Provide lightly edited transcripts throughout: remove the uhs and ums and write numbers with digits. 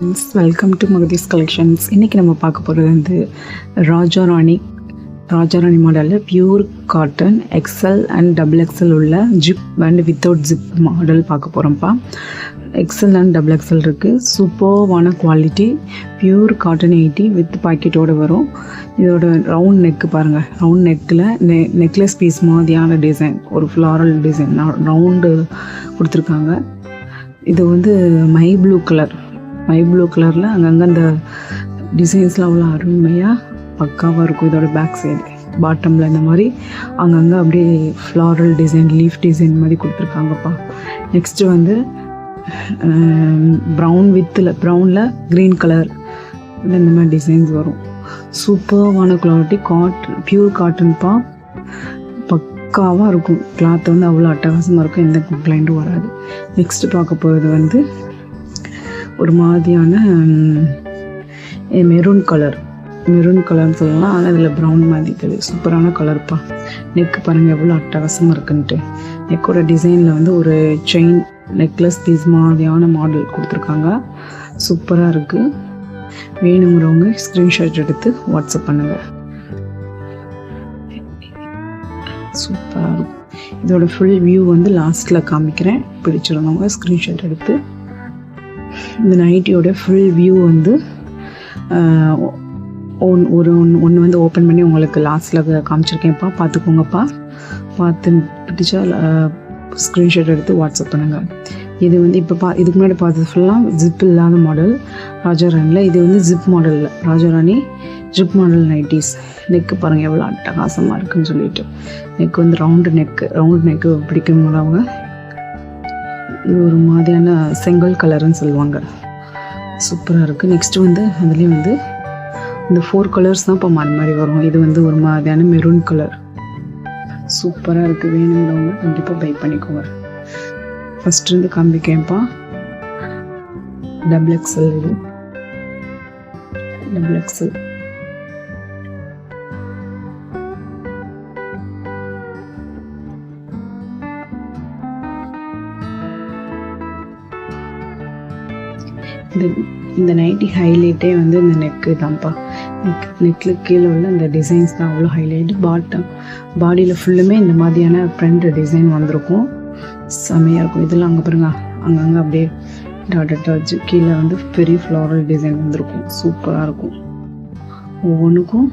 Welcome to மகதீஸ் collections. இன்றைக்கி நம்ம பார்க்க போகிறது வந்து ராஜாராணி மாடலில் pure cotton XL and double XL உள்ள zip and without zip model பார்க்க போகிறோம்ப்பா. எக்ஸல் அண்ட் டபுள் எக்ஸல் இருக்குது. சூப்பர்வான குவாலிட்டி, பியூர் காட்டன் 80 வித் பாக்கெட்டோடு வரும். இதோட ரவுண்ட் நெக்கு பாருங்கள். ரவுண்ட் நெக்கில் நெக்லஸ் பீஸ் மாதிரியான டிசைன், ஒரு ஃப்ளாரல் டிசைன் ரவுண்டு கொடுத்துருக்காங்க. இது வந்து மை ப்ளூ கலரில் அங்கங்கே அந்த டிசைன்ஸ்லாம் அவ்வளோ அருமையாக பக்காவாக இருக்கும். இதோட பேக் சைடு பாட்டமில் இந்த மாதிரி அங்கங்கே அப்படியே ஃப்ளாரல் டிசைன், லீஃப் டிசைன் மாதிரி கொடுத்துருக்காங்கப்பா. நெக்ஸ்ட்டு வந்து ப்ரௌனில் க்ரீன் கலர் இந்த மாதிரி டிசைன்ஸ் வரும். சூப்பர்வான குவாலிட்டி, பியூர் காட்டன்ப்பா. பக்காவாக இருக்கும். கிளாத் வந்து அவ்வளோ அட்டகாசமாக இருக்கும், எந்த கம்ப்ளைண்ட்டும் வராது. நெக்ஸ்ட்டு பார்க்க போகிறது வந்து ஒரு மாதிரியான மெரூன் கலர்னு சொல்லலாம். ஆனால் இதில் ப்ரௌன் மாதிரி இருக்குது. சூப்பரான கலர்ப்பா. நெக்கு பாருங்கள் எவ்வளோ அட்டகாசமாக இருக்குன்ட்டு. நெக்கோட டிசைனில் வந்து ஒரு செயின் நெக்லஸ் பீஸ் மாதிரியான மாடல் கொடுத்துருக்காங்க. சூப்பராக இருக்குது. வேணுங்கிறவங்க ஸ்க்ரீன்ஷாட் எடுத்து வாட்ஸ்அப் பண்ணுங்கள். சூப்பராக இருக்கும். இதோட ஃபுல் வியூ வந்து லாஸ்ட்டில் காமிக்கிறேன். பிடிச்சிருந்தவங்க ஸ்க்ரீன்ஷாட் எடுத்து. இந்த நைட்டியோட ஃபுல் வியூ வந்து ஒன்று வந்து ஓப்பன் பண்ணி உங்களுக்கு லாஸ்ட்டில் காமிச்சிருக்கேன்ப்பா. பார்த்துக்கோங்கப்பா. பார்த்து பிடிச்சா ஸ்க்ரீன்ஷாட் எடுத்து வாட்ஸ்அப் பண்ணுங்கள். இது வந்து இதுக்கு முன்னாடி பார்த்தது ஃபுல்லாக ஜிப் இல்லாத மாடல் ராஜாராணியில். இது வந்து ஜிப் மாடலில் Raja Rani zip model nighties. Neck பாருங்கள் எவ்வளோ அட்டகாசமாக இருக்குன்னு சொல்லிட்டு. நெக்கு வந்து ரவுண்டு நெக்கு பிடிக்கிறவங்க இது ஒரு மாதிரியான செங்கல் கலருன்னு சொல்லுவாங்க. சூப்பராக இருக்குது. நெக்ஸ்ட்டு வந்து அதுலேயும் வந்து இந்த 4 கலர்ஸ் தான் இப்போ மாறி மாறி வரும். இது வந்து ஒரு மாதிரியான மெரூன் கலர். சூப்பராக இருக்குது. வேணுங்கிறவங்க கண்டிப்பாக பை பண்ணிக்கோங்க. ஃபஸ்ட்டு இருந்து காமிக்கேன்ப்பா. Double XL. இது டபுள் எக்ஸல். இந்த நைட்டி ஹைலைட்டே வந்து இந்த நெக்கு தான்ப்பா. நெக்கில் கீழே உள்ள இந்த டிசைன்ஸ் தான் அவ்வளோ ஹைலைட். பாடியில் ஃபுல்லுமே இந்த மாதிரியான ஃப்ரண்ட் டிசைன் வந்திருக்கும். செமையாக இருக்கும். இதெல்லாம் அங்கே பாருங்க, அங்கங்கே அப்படியே டாட் கீழே வந்து பெரிய ஃப்ளாரல் டிசைன் வந்திருக்கும். சூப்பராக இருக்கும். ஒவ்வொன்றுக்கும்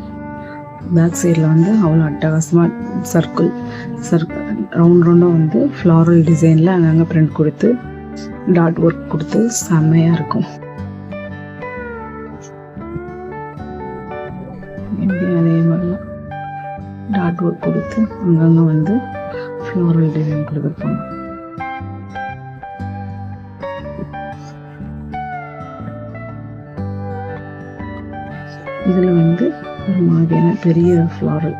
பேக் சைடில் வந்து அவ்வளோ அட்டகாசமாக சர்க்கிள் ரவுண்டாக வந்து ஃப்ளாரல் டிசைனில் அங்கங்கே பிரிண்ட் கொடுத்து டாட் ஒர்க் கொடுத்து செம்மையாக இருக்கும். அதே மாதிரிலாம் டாட் ஒர்க் கொடுத்து அங்கங்கே வந்து ஃப்ளோரல் டிசைன் கொடுத்துருப்பாங்க. இதில் வந்து ஒரு மாதிரியான பெரிய ஃப்ளாரல்